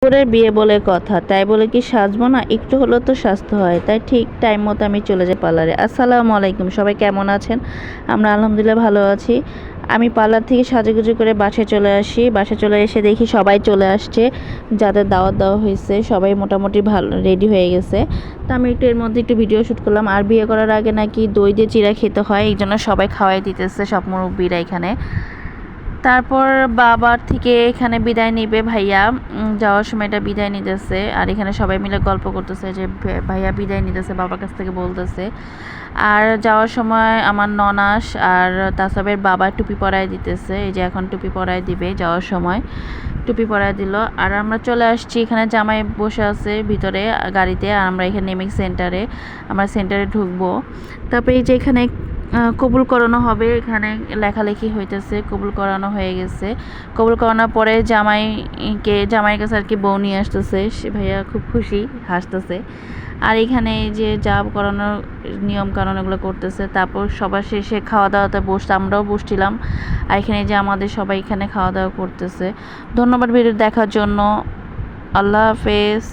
দুপুরের বিয়ে বলে কথা, তাই বলে কি সাজবো না? একটু হলেও তো স্বাস্থ্য হয়, তাই ঠিক টাইম মতো আমি চলে যাই পার্লারে। আসসালামু আলাইকুম, সবাই কেমন আছেন? আমরা আলহামদুলিল্লাহ ভালো আছি। আমি পার্লার থেকে সাজুগুজু করে বাসায় চলে আসি। বাসায় চলে এসে দেখি সবাই চলে আসছে, যাদের দাওয়াত দেওয়া হয়েছে সবাই মোটামুটি ভালো রেডি হয়ে গেছে। তো আমি একটু এর মধ্যে একটু ভিডিও শ্যুট করলাম। আর বিয়ে করার আগে নাকি দই দিয়ে চিড়া খেতে হয়, এই জন্য সবাই খাওয়াই দিতেছে, সব মুরব্বীরা এখানে। তারপর বাবার থেকে এখানে বিদায় নিবে ভাইয়া, যাওয়ার সময় এটা বিদায় নিতেছে। আর এখানে সবাই মিলে গল্প করতেছে যে ভাইয়া বিদায় নিতেছে, বাবার কাছ থেকে বলতেছে। আর যাওয়ার সময় আমার ননাস আর তাসবের বাবা টুপি পরায় দিতেছে, এই যে এখন টুপি পরায় দিবে, যাওয়ার সময় টুপি পরায় দিল। আর আমরা চলে আসছি, এখানে জামাই বসে আছে ভিতরে গাড়িতে, আর আমরা এখানে নেমে সেন্টারে, আমরা সেন্টারে ঢুকবো। তারপরে এই যে এখানে কবুল করানো হবে, এখানে লেখালেখি হইতেছে। কবুল করানো হয়ে গেছে। কবুল করানোর পরে জামাইয়ের কাছে আর কি বউ নিয়ে আসতেছে, সে ভাইয়া খুব খুশি, হাসতেছে। আর এখানে যে যা করানোর নিয়ম কানুন এগুলো করতেছে। তারপর সবার শেষে খাওয়া দাওয়াতে আমরাও বসছিলাম। আর এখানে যে আমাদের সবাই এখানে খাওয়া দাওয়া করতেছে। ধন্যবাদ ভিডিও দেখার জন্য। আল্লাহ হাফেজ।